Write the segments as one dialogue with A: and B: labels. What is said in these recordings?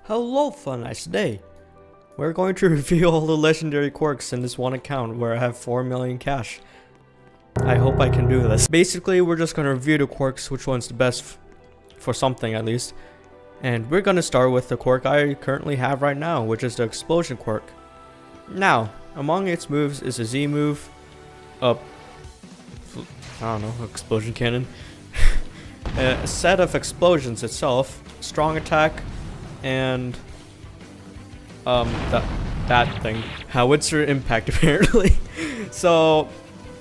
A: Hello, fun nice day. We're going to reveal all the legendary quirks in this one account where I have 4 million cash. I hope I can do this. Basically, we're just going to review the quirks, which one's the best for something at least. And we're going to start with the quirk I currently have right now, which is the explosion quirk. Now, among its moves is a Z move, explosion cannon, a set of explosions itself, strong attack, and that thing, howitzer impact apparently. So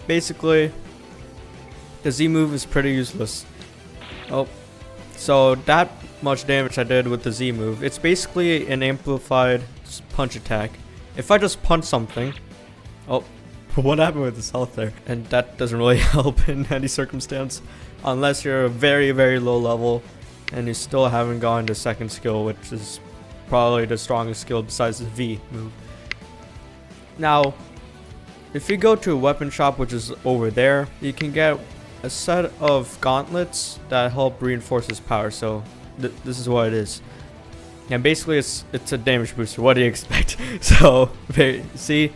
A: basically the Z move is pretty useless. So that much damage I did with the Z move, it's basically an amplified punch attack. If I just punch something, what happened with his health there? And that doesn't really help in any circumstance unless you're a very, very low level and you still haven't gotten the second skill, which is probably the strongest skill besides the V move. Now, if you go to a weapon shop, which is over there, you can get a set of gauntlets that help reinforce his power. So this is what it is. And basically it's a damage booster. What do you expect? So see,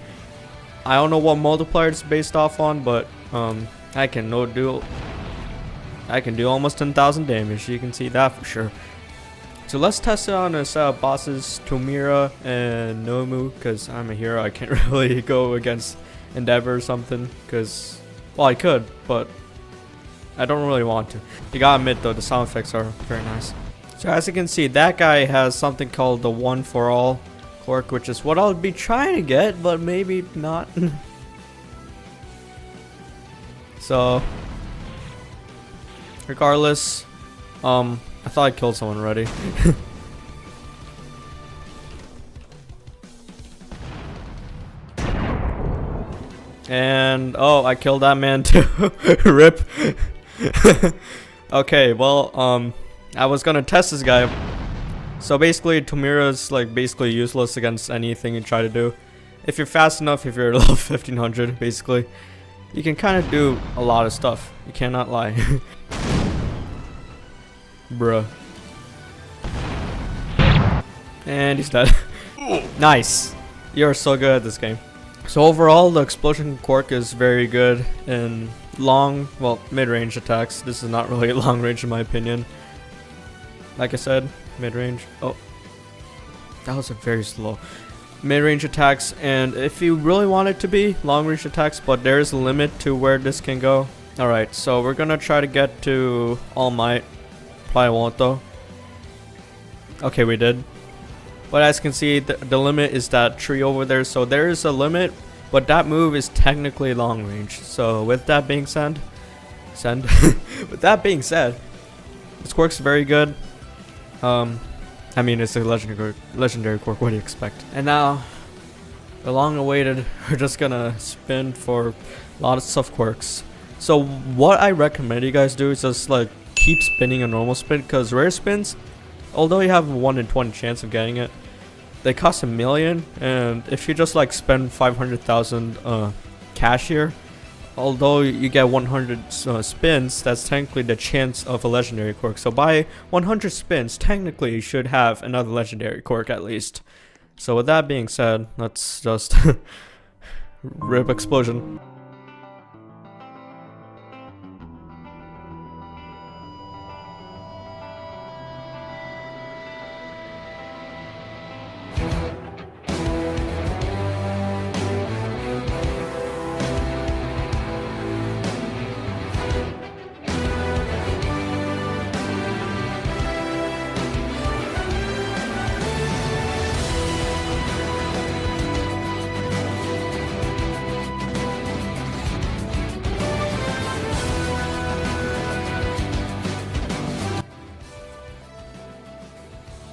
A: I don't know what multiplier it's based off on, but I can do almost 10,000 damage. You can see that for sure. So let's test it on a set of bosses, Tomira and Nomu, because I'm a hero. I can't really go against Endeavor or something, because, well, I could, but I don't really want to. You gotta admit though, the sound effects are very nice. So as you can see, that guy has something called the One for All quirk, which is what I'll be trying to get, but maybe not. So regardless, I thought I killed someone already. And I killed that man too. Rip. Okay, well, I was gonna test this guy. So basically, Tomira's like basically useless against anything you try to do. If you're fast enough, if you're level 1500, basically, you can kind of do a lot of stuff. You cannot lie. Bruh. And he's dead. Nice. You're so good at this game. So overall, the explosion quirk is very good in mid-range attacks. This is not really long range in my opinion. Like I said, mid-range. Oh, that was a very slow. Mid-range attacks, and if you really want it to be long-range attacks, but there is a limit to where this can go. Alright, so we're gonna try to get to All Might. Probably won't though. Okay, we did. But as you can see, the limit is that tree over there. So there is a limit, but that move is technically long range. So with that being said, with that being said, this quirk's very good. I mean, it's a legendary quirk. What do you expect? And now, the long-awaited, we're just gonna spin for a lot of stuff quirks. So what I recommend you guys do is just like keep spinning a normal spin, because rare spins, although you have a 1 in 20 chance of getting it, they cost 1 million, and if you just like spend 500,000 cash here, although you get 100 spins, that's technically the chance of a legendary quirk. So by 100 spins, technically you should have another legendary quirk at least. So with that being said, let's just rip explosion.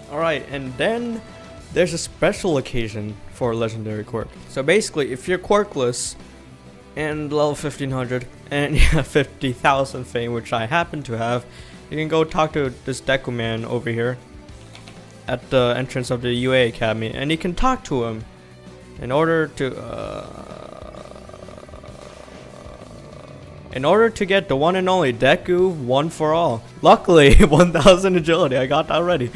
A: Alright, and then there's a special occasion for a legendary quirk. So basically, if you're quirkless and level 1500 and you have 50,000 fame, which I happen to have, you can go talk to this Deku man over here at the entrance of the UA Academy, and you can talk to him in order to get the one and only Deku One for All. Luckily, 1000 agility, I got that already.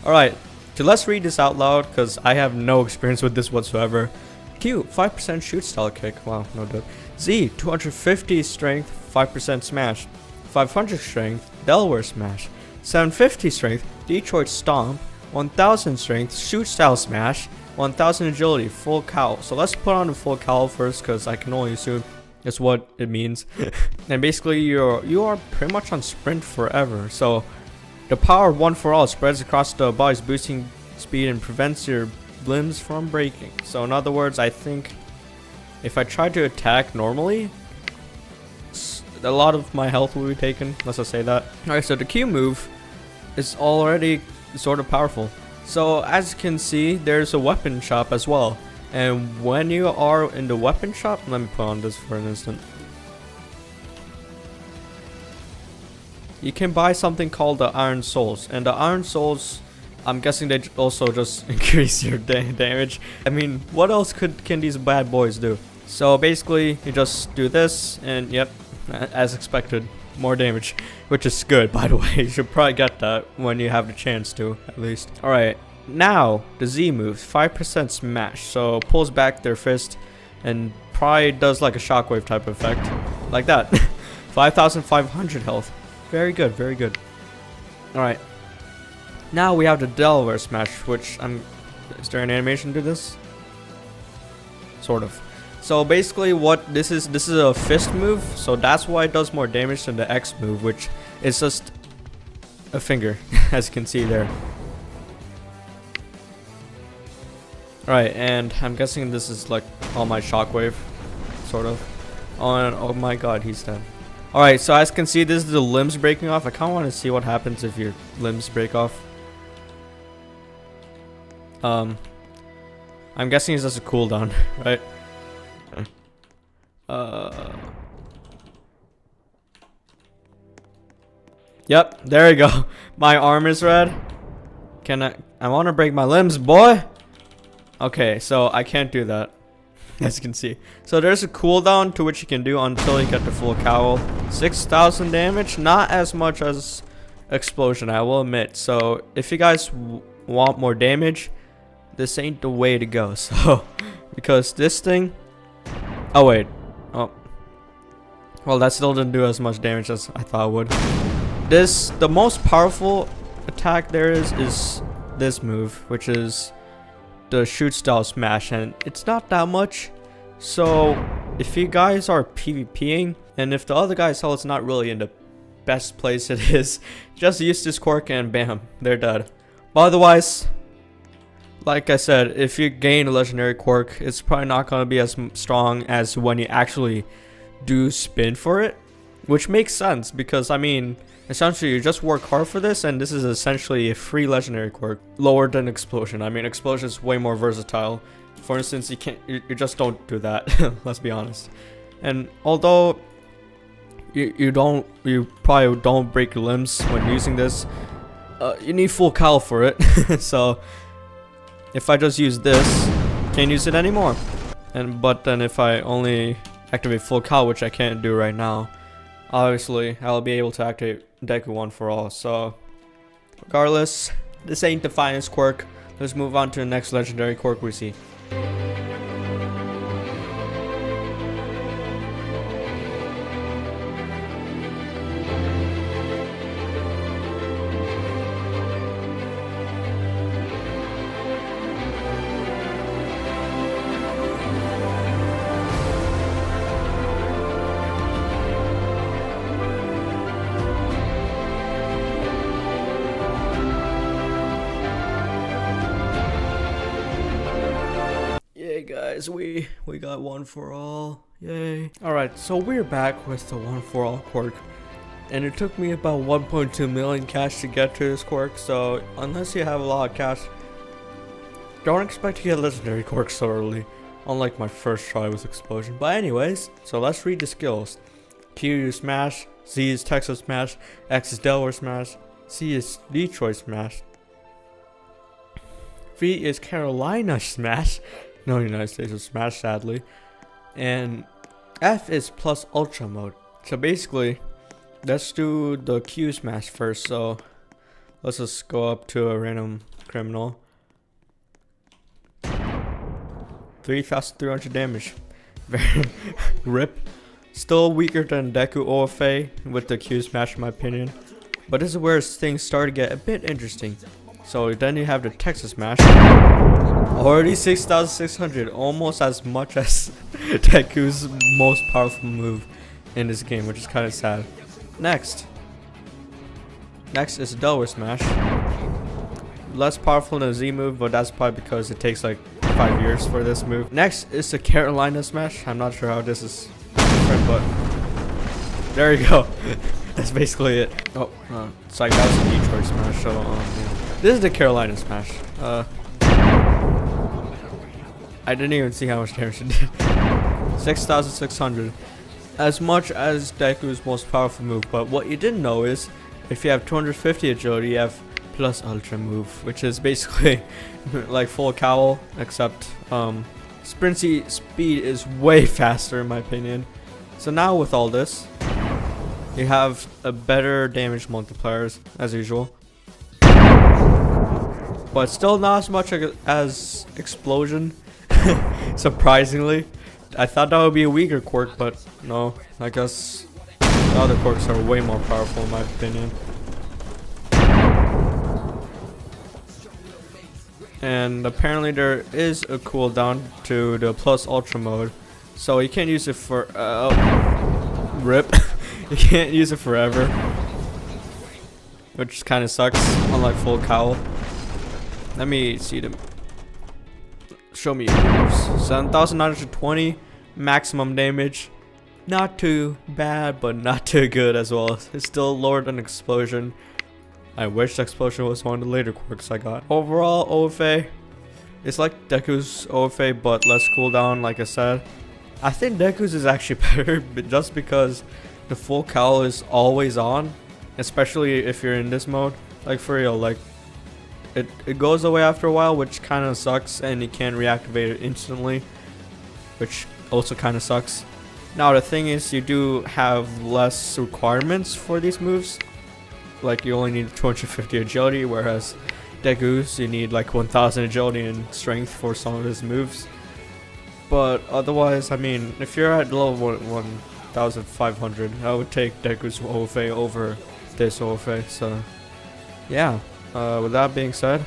A: Alright, so let's read this out loud because I have no experience with this whatsoever. Q, 5% shoot style kick. Wow, no doubt. Z, 250 strength, 5% smash. 500 strength, Delaware smash. 750 strength, Detroit stomp. 1000 strength, shoot style smash. 1000 agility, full cowl. So let's put on the full cowl first because I can only assume that's what it means. And basically you are pretty much on sprint forever. So the power of one for all spreads across the body's boosting speed and prevents your limbs from breaking. So in other words, I think if I try to attack normally, a lot of my health will be taken. Let's just say that. Alright, so the Q move is already sort of powerful. So as you can see, there's a weapon shop as well. And when you are in the weapon shop, let me put on this for an instant. You can buy something called the Iron Souls. And the Iron Souls, I'm guessing they also just increase your damage. I mean, what else can these bad boys do? So basically, you just do this, and yep, as expected, more damage, which is good, by the way. You should probably get that when you have the chance to, at least. Alright, now the Z moves 5% smash, so pulls back their fist and probably does like a shockwave type effect, like that. 5,500 health. Very good, very good. Alright, now we have the Delaware smash, which is there an animation to this? Sort of. So basically what this is a fist move, so that's why it does more damage than the X move, which is just a finger, as you can see there. Alright, and I'm guessing this is like all my shockwave, sort of. Oh, and oh my god, he's dead. Alright, so as you can see, this is the limbs breaking off. I kind of want to see what happens if your limbs break off. I'm guessing it's just a cooldown, right? Yep, there we go. My arm is red. I want to break my limbs, boy. Okay, so I can't do that, as you can see. So there's a cooldown to which you can do until you get the full cowl. 6,000 damage, not as much as explosion, I will admit. So if you guys want more damage, this ain't the way to go. So because this thing, oh wait, oh, well, that still didn't do as much damage as I thought it would. The most powerful attack there is this move, which is the shoot style smash, and it's not that much. So if you guys are PvPing and if the other guy's health is not really in the best place it is, just use this quirk and bam, they're dead. But otherwise, like I said, if you gain a legendary quirk, it's probably not going to be as strong as when you actually do spin for it, which makes sense because, I mean, essentially you just work hard for this, and this is essentially a free legendary quirk, lower than explosion. I mean, explosion is way more versatile. For instance, you just don't do that. Let's be honest. And although you probably don't break your limbs when using this, you need full cowl for it. So if I just use this, can't use it anymore. But then if I only activate full cowl, which I can't do right now, obviously I'll be able to activate Deku 1 for all. So regardless, this ain't the finest quirk. Let's move on to the next legendary quirk we see. Guys, we got one for all. Yay. Alright, so we're back with the one for all quirk, and it took me about 1.2 million cash to get to this quirk. So unless you have a lot of cash, don't expect to get legendary quirk so early, unlike my first try with explosion. But anyways, so let's read the skills. Q is smash, Z is Texas smash, X is Delaware smash, C is Detroit smash, V is Carolina smash. No United States of Smash, sadly. And F is plus ultra mode. So basically, let's do the Q smash first. So Let's just go up to a random criminal. 3,300 damage. Very rip. Still weaker than Deku OFA with the Q smash in my opinion. But this is where things start to get a bit interesting. So then you have the Texas smash. Already 6,600, almost as much as Deku's most powerful move in this game, which is kind of sad. Next is Delaware smash. Less powerful than the Z move, but that's probably because it takes like 5 years for this move. Next is the Carolina smash. I'm not sure how this is different, but there you go. That's basically it. Oh, it's like that was a Detroit smash. So yeah. This is the Carolina smash. I didn't even see how much damage it did. 6,600. As much as Deku's most powerful move, but what you didn't know is if you have 250 agility, you have plus ultra move, which is basically like full cowl, except sprinty speed is way faster in my opinion. So now with all this, you have a better damage multipliers as usual, but still not as much as explosion. Surprisingly, I thought that would be a weaker quirk, but no, I guess the other quirks are way more powerful in my opinion. And apparently there is a cooldown to the plus ultra mode, so you can't use it for rip. You can't use it forever, which kind of sucks, unlike full cowl. Let me see them. Show me moves. 7,920 maximum damage. Not too bad, but not too good as well. It's still lower than explosion. I wish explosion was one of the later quirks I got. Overall, OFA, it's like Deku's OFA, but less cooldown, like I said. I think Deku's is actually better, but just because the full cowl is always on, especially if you're in this mode. Like for real, like it goes away after a while, which kind of sucks, and you can't reactivate it instantly, which also kind of sucks. Now the thing is, you do have less requirements for these moves. Like you only need 250 agility, whereas Deku's you need like 1,000 agility and strength for some of his moves. But otherwise, I mean, if you're at level 1,500, I would take Deku's OFA over this OFA. So yeah, with that being said,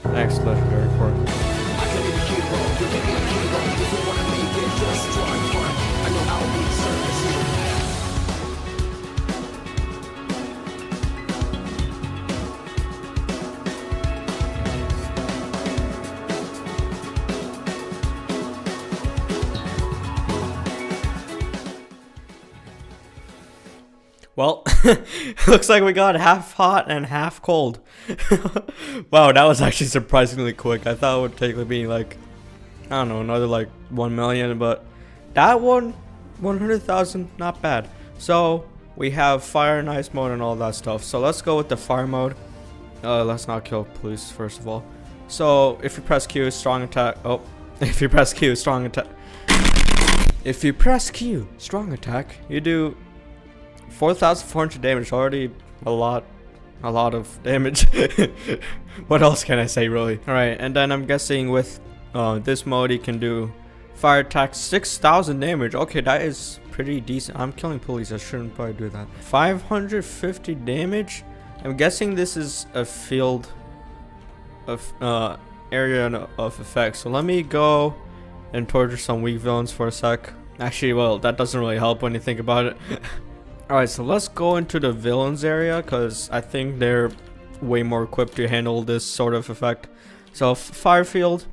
A: next legendary quirk. Well, looks like we got half hot and half cold. Wow, that was actually surprisingly quick. I thought it would take me like, I don't know, another like 1 million, but that one, 100,000, not bad. So we have fire and ice mode and all that stuff. So let's go with the fire mode. Let's not kill police first of all. So if you press Q, strong attack. Oh, if you press Q, strong attack. If you press Q, strong attack, you do 4,400 damage. Already a lot of damage. What else can I say really? Alright, and then I'm guessing with this mode you can do fire attack 6,000 damage. Okay, that is pretty decent. I'm killing police, I shouldn't probably do that. 550 damage. I'm guessing this is a field of area of effect. So let me go and torture some weak villains for a sec. Actually, well, that doesn't really help when you think about it. Alright, so let's go into the villains area, because I think they're way more equipped to handle this sort of effect. So fire field.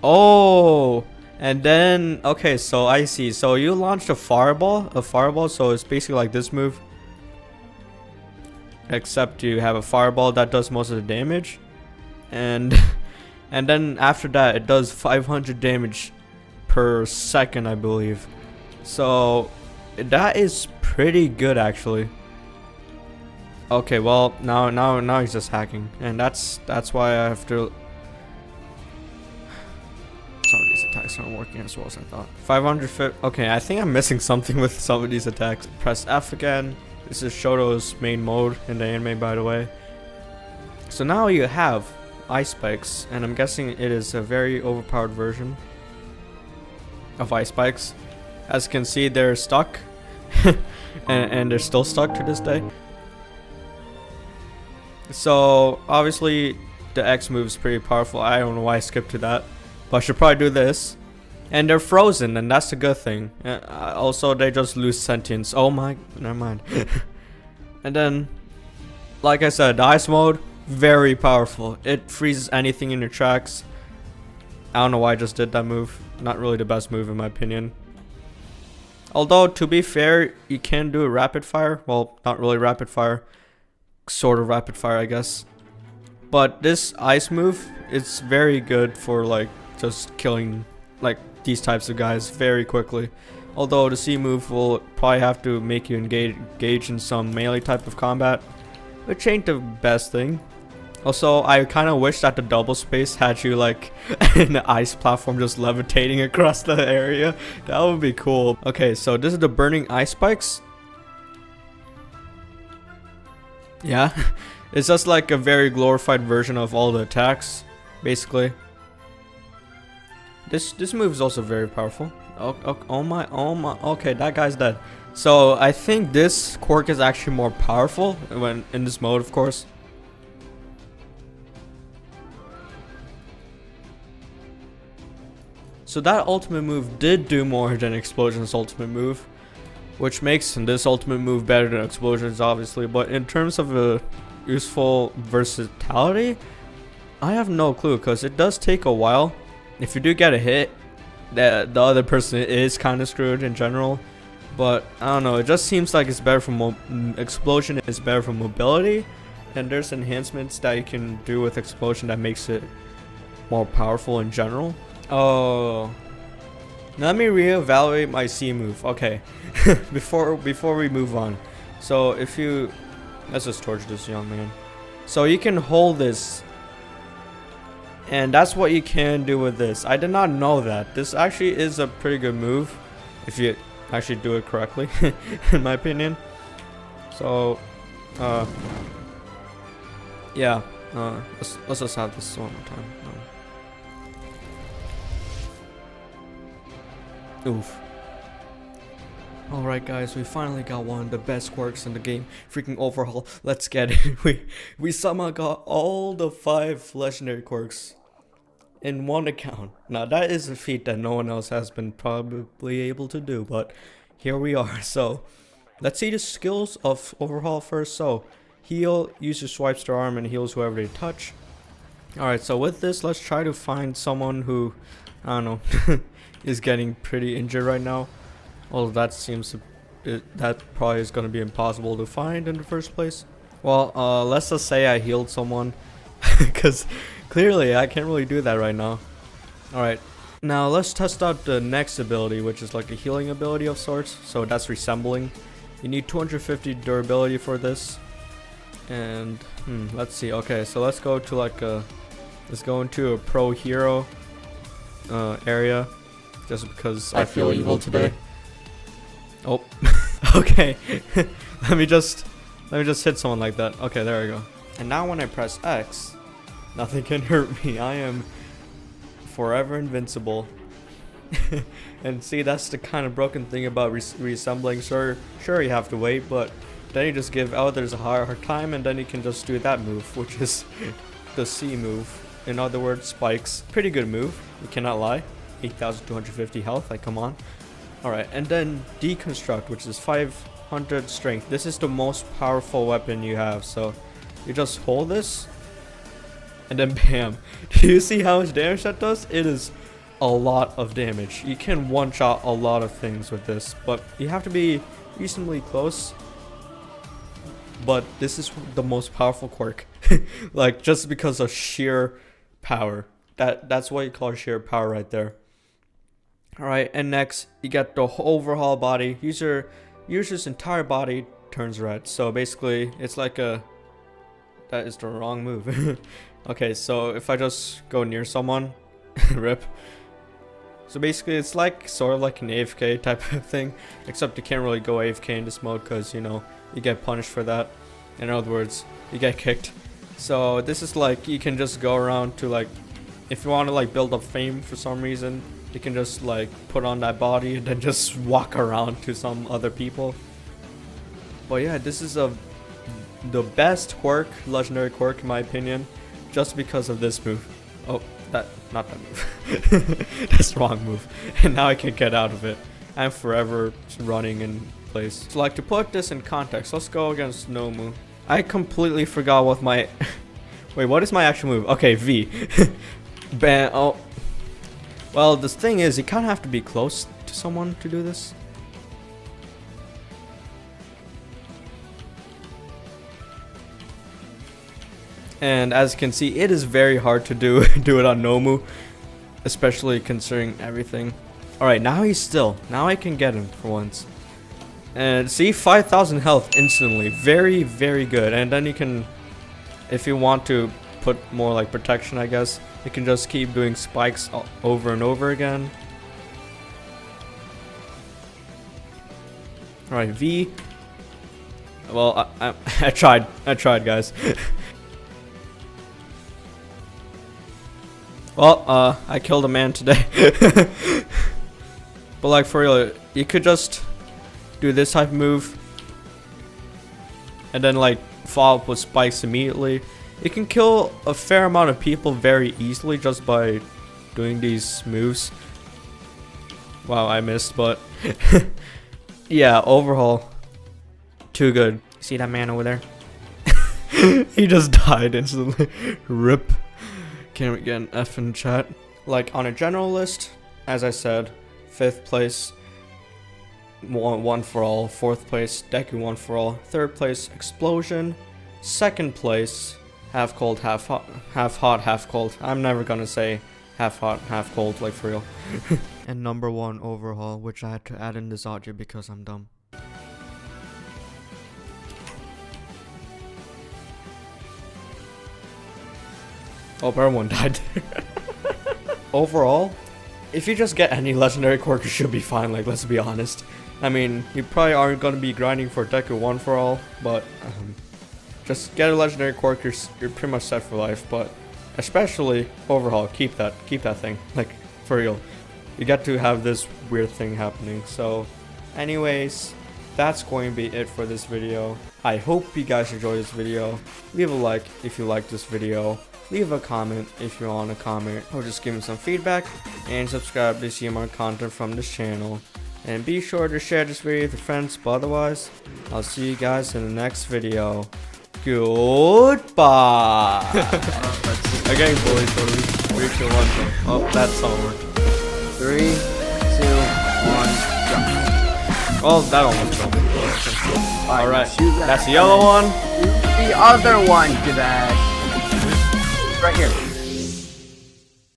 A: Oh, and then okay, so I see. So you launched a fireball, so it's basically like this move, except you have a fireball that does most of the damage, and then after that it does 500 damage per second, I believe. So that is pretty good actually. Okay, well now he's just hacking, and that's why I have to. Some of these attacks aren't working as well as I thought. 550. Okay, I think I'm missing something with some of these attacks. Press F again, This is Shoto's main mode in the anime, by the way. So now you have ice spikes, and I'm guessing it is a very overpowered version of ice spikes. As you can see, they're stuck, and they're still stuck to this day. So obviously the X move is pretty powerful. I don't know why I skipped to that, but I should probably do this. And they're frozen, and that's a good thing. Also, they just lose sentience. Oh my, never mind. And then, like I said, the ice mode, very powerful. It freezes anything in your tracks. I don't know why I just did that move. Not really the best move in my opinion. Although, to be fair, you can do a rapid fire. Well, not really rapid fire. Sort of rapid fire, I guess. But this ice move, it's very good for like just killing like these types of guys very quickly. Although the C move will probably have to make you engage in some melee type of combat, which ain't the best thing. Also, I kind of wish that the double space had you like in the ice platform just levitating across the area. That would be cool. Okay, so this is the burning ice spikes. Yeah, it's just like a very glorified version of all the attacks, basically. This move is also very powerful. Oh my, okay, that guy's dead. So I think this quirk is actually more powerful when in this mode, of course. So that ultimate move did do more than Explosion's ultimate move, which makes this ultimate move better than Explosion's, obviously. But in terms of a useful versatility, I have no clue, because it does take a while. If you do get a hit, the other person is kind of screwed in general. But I don't know, it just seems like it's better for Explosion is better for mobility, and there's enhancements that you can do with Explosion that makes it more powerful in general. Oh, let me reevaluate my C move. Okay, before we move on. So if you, let's just torture this young man. So you can hold this, and that's what you can do with this. I did not know that. This actually is a pretty good move if you actually do it correctly, in my opinion. So, yeah. Let's just have this one more time. Oof. Alright guys, we finally got one of the best quirks in the game. Freaking Overhaul. Let's get it. We somehow got all the 5 legendary quirks in one account. Now that is a feat that no one else has been probably able to do, but here we are. So let's see the skills of Overhaul first. So heal, user swipes their arm and heals whoever they touch. Alright, so with this, let's try to find someone who, I don't know, is getting pretty injured right now. Well, that seems that probably is going to be impossible to find in the first place. Well, let's just say I healed someone, because clearly I can't really do that right now. Alright, now let's test out the next ability, which is like a healing ability of sorts. So that's resembling. You need 250 durability for this. And let's see. Okay, so let's go to like let's go into a pro hero area, just because I feel evil today. Oh, okay. let me just hit someone like that. Okay, there we go. And now when I press X, nothing can hurt me. I am forever invincible. And see, that's the kind of broken thing about reassembling. Sure, you have to wait, but then you just give others a hard time, and then you can just do that move, which is the C move. In other words, spikes. Pretty good move, you cannot lie. 8,250 health, like come on. Alright, and then deconstruct, which is 500 strength. This is the most powerful weapon you have, so you just hold this and then bam. Do you see how much damage that does? It is a lot of damage. You can one-shot a lot of things with this, but you have to be reasonably close. But this is the most powerful quirk. Like, just because of sheer power. That's what you call sheer power right there. Alright, and next you get the overhaul body. User's entire body turns red. So basically it's like a, that is the wrong move. Okay, so if I just go near someone, rip. So basically it's like sort of like an AFK type of thing, except you can't really go AFK in this mode because, you know, you get punished for that. In other words, you get kicked. So this is like, you can just go around to like, if you want to like build up fame for some reason, you can just like put on that body and then just walk around to some other people. But yeah, this is the best quirk, legendary quirk in my opinion, just because of this move. Oh, not that move. That's the wrong move. And now I can get out of it. I'm forever running in place. So like, to put this in context, let's go against Nomu. I completely forgot what my wait, what is my actual move? Okay, V. Bam. Oh, well, the thing is, you kind of have to be close to someone to do this. And as you can see, it is very hard to do it on Nomu, especially considering everything. Alright, now he's still. Now I can get him for once. And see, 5,000 health instantly. Very, very good. And then you can, if you want to put more like protection, I guess, you can just keep doing spikes over and over again. Alright, V. Well, I tried, guys. Well, I killed a man today. But like, for real, you could just do this type of move and then like follow up with spikes immediately. You can kill a fair amount of people very easily just by doing these moves. Wow, I missed, but yeah, Overhaul, too good. See that man over there? He just died instantly. RIP. Can't get an F in chat. Like, on a general list, as I said, 5th place, one for all. 4th place, Deku one for all. 3rd place, Explosion. 2nd place, half cold, half hot, half cold. I'm never gonna say half hot, half cold, like, for real. And number 1, Overhaul, which I had to add in this audio because I'm dumb. Oh, everyone died. Overall, if you just get any legendary quirk, you should be fine, like, let's be honest. I mean, you probably aren't going to be grinding for Deku one for all, but just get a legendary quirk, you're pretty much set for life. But especially Overhaul, keep that thing, like, for real. You get to have this weird thing happening. So anyways, that's going to be it for this video. I hope you guys enjoyed this video. Leave a like if you like this video. Leave a comment if you want to comment, or just give me some feedback, and subscribe to see more content from this channel. And be sure to share this video with your friends, but otherwise, I'll see you guys in the next video. Goodbye! Again, bullied, totally. 3, 2, 1, go. Oh, that song worked.
B: 3, 2, 1, jump.
A: Oh, that almost jumped. Alright, that's the yellow one.
B: The other one, Jabaz. Right here.